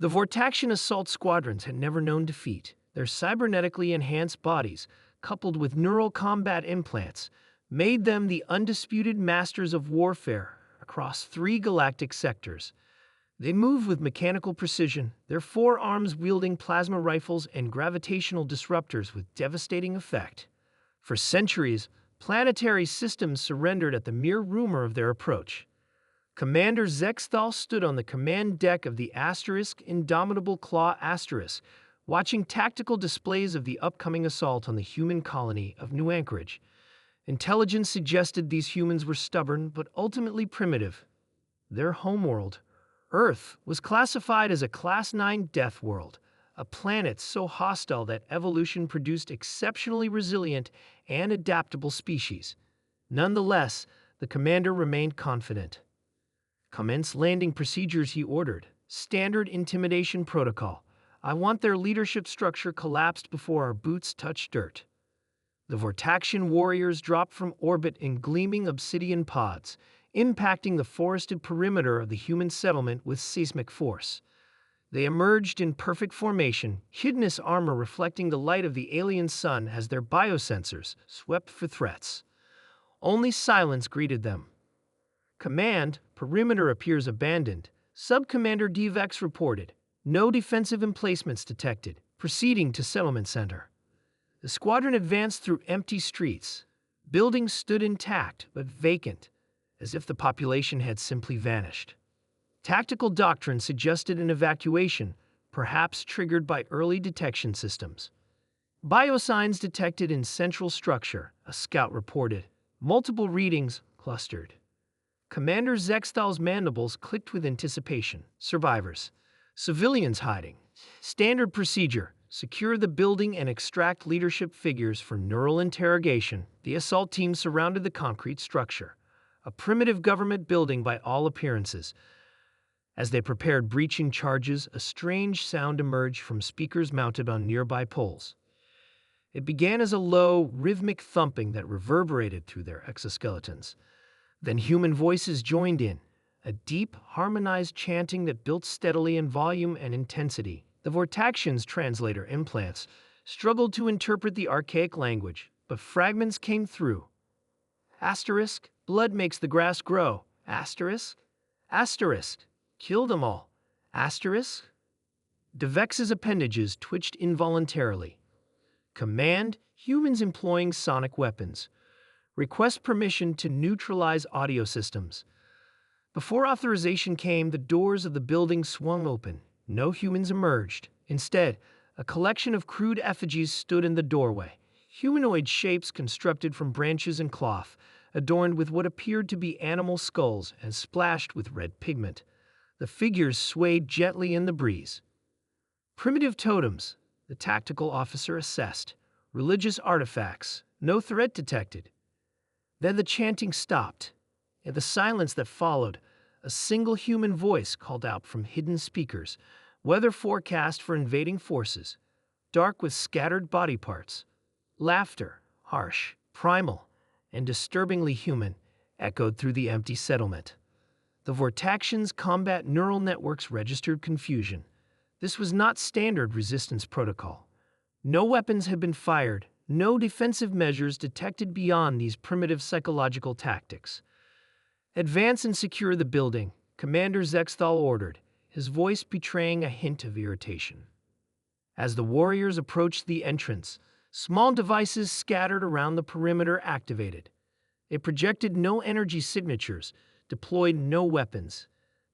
The Vortaxian assault squadrons had never known defeat. Their cybernetically enhanced bodies, coupled with neural combat implants, made them the undisputed masters of warfare across 3 galactic sectors. They moved with mechanical precision, their forearms wielding plasma rifles and gravitational disruptors with devastating effect. For centuries, planetary systems surrendered at the mere rumor of their approach. Commander Zexthal stood on the command deck of the Indomitable Claw *, watching tactical displays of the upcoming assault on the human colony of New Anchorage. Intelligence suggested these humans were stubborn but ultimately primitive. Their homeworld, Earth, was classified as a Class 9 death world, a planet so hostile that evolution produced exceptionally resilient and adaptable species. Nonetheless, the commander remained confident. "Commence landing procedures," he ordered. "Standard intimidation protocol. I want their leadership structure collapsed before our boots touch dirt." The Vortaxian warriors dropped from orbit in gleaming obsidian pods, impacting the forested perimeter of the human settlement with seismic force. They emerged in perfect formation, hideous armor reflecting the light of the alien sun as their biosensors swept for threats. Only silence greeted them. "Command, perimeter appears abandoned," Sub-Commander Devex reported. "No defensive emplacements detected. Proceeding to settlement center." The squadron advanced through empty streets. Buildings stood intact but vacant, as if the population had simply vanished. Tactical doctrine suggested an evacuation, perhaps triggered by early detection systems. "Biosigns detected in central structure," a scout reported. Multiple readings clustered. Commander Zexthal's mandibles clicked with anticipation. Survivors. Civilians hiding. Standard procedure. Secure the building and extract leadership figures for neural interrogation. The assault team surrounded the concrete structure, a primitive government building by all appearances. As they prepared breaching charges, a strange sound emerged from speakers mounted on nearby poles. It began as a low, rhythmic thumping that reverberated through their exoskeletons. Then human voices joined in, a deep, harmonized chanting that built steadily in volume and intensity. The Vortaxians' translator implants struggled to interpret the archaic language, but fragments came through. Asterisk, blood makes the grass grow. Asterisk, asterisk, kill them all. Asterisk. Devex's appendages twitched involuntarily. Command, humans employing sonic weapons. Request permission to neutralize audio systems. Before authorization came, the doors of the building swung open. No humans emerged. Instead, a collection of crude effigies stood in the doorway. Humanoid shapes constructed from branches and cloth, adorned with what appeared to be animal skulls and splashed with red pigment. The figures swayed gently in the breeze. Primitive totems, the tactical officer assessed. Religious artifacts, no threat detected. Then the chanting stopped. In the silence that followed, a single human voice called out from hidden speakers, weather forecast for invading forces, dark with scattered body parts. Laughter, harsh, primal, and disturbingly human, echoed through the empty settlement. The Vortaxians' combat neural networks registered confusion. This was not standard resistance protocol. No weapons had been fired, no defensive measures detected beyond these primitive psychological tactics. "Advance and secure the building," Commander Zexthal ordered, his voice betraying a hint of irritation. As the warriors approached the entrance, small devices scattered around the perimeter activated. They projected no energy signatures, deployed no weapons.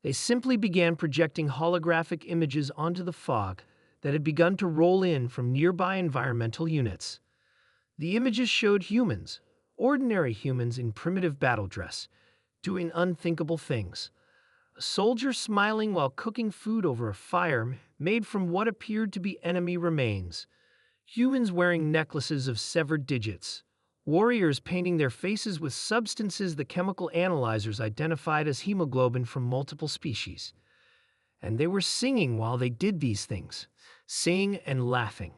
They simply began projecting holographic images onto the fog that had begun to roll in from nearby environmental units. The images showed humans, ordinary humans in primitive battle dress, doing unthinkable things. A soldier smiling while cooking food over a fire made from what appeared to be enemy remains. Humans wearing necklaces of severed digits. Warriors painting their faces with substances the chemical analyzers identified as hemoglobin from multiple species. And they were singing while they did these things, singing and laughing.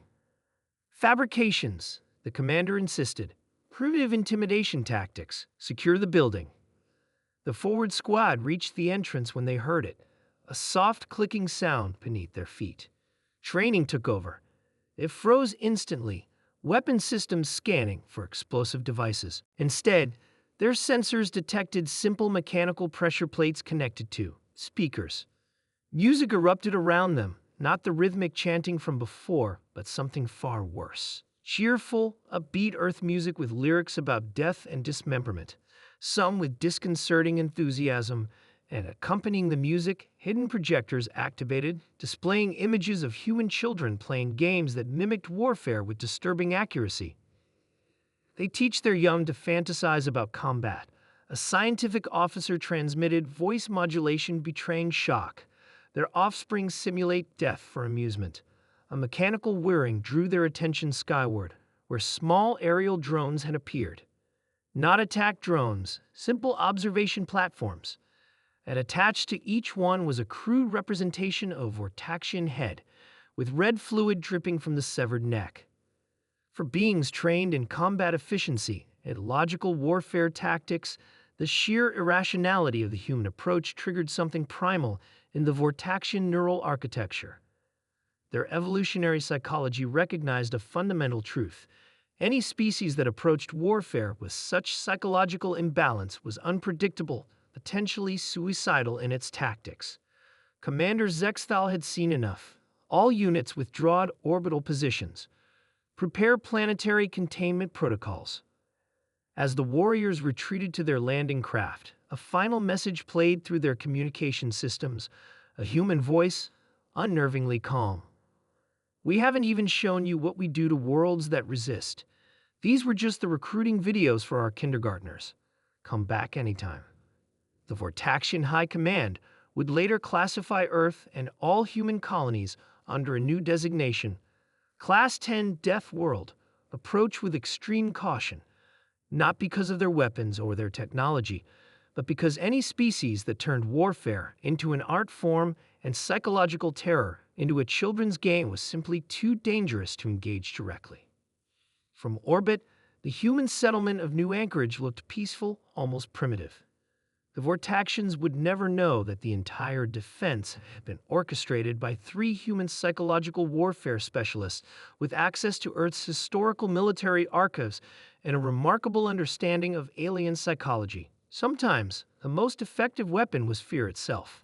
"Fabrications," the commander insisted. "Primitive intimidation tactics. Secure the building." The forward squad reached the entrance when they heard it, a soft clicking sound beneath their feet. Training took over. It froze instantly, weapon systems scanning for explosive devices. Instead, their sensors detected simple mechanical pressure plates connected to speakers. Music erupted around them, not the rhythmic chanting from before, but something far worse. Cheerful, upbeat earth music with lyrics about death and dismemberment, some with disconcerting enthusiasm, and accompanying the music, hidden projectors activated, displaying images of human children playing games that mimicked warfare with disturbing accuracy. They teach their young to fantasize about combat. A scientific officer transmitted voice modulation betraying shock. Their offspring simulate death for amusement. A mechanical whirring drew their attention skyward, where small aerial drones had appeared. Not attack drones, simple observation platforms. And attached to each one was a crude representation of Vortaxian head, with red fluid dripping from the severed neck. For beings trained in combat efficiency and logical warfare tactics, the sheer irrationality of the human approach triggered something primal in the Vortaxian neural architecture. Their evolutionary psychology recognized a fundamental truth. Any species that approached warfare with such psychological imbalance was unpredictable, potentially suicidal in its tactics. Commander Zexthal had seen enough. All units withdraw to orbital positions. Prepare planetary containment protocols. As the warriors retreated to their landing craft, a final message played through their communication systems, a human voice, unnervingly calm. We haven't even shown you what we do to worlds that resist. These were just the recruiting videos for our kindergartners. Come back anytime. The Vortaxian High Command would later classify Earth and all human colonies under a new designation, Class 10 Death World. Approach with extreme caution, not because of their weapons or their technology, but because any species that turned warfare into an art form and psychological terror into a children's game was simply too dangerous to engage directly. From orbit, the human settlement of New Anchorage looked peaceful, almost primitive. The Vortaxians would never know that the entire defense had been orchestrated by 3 human psychological warfare specialists with access to Earth's historical military archives and a remarkable understanding of alien psychology. Sometimes, the most effective weapon was fear itself.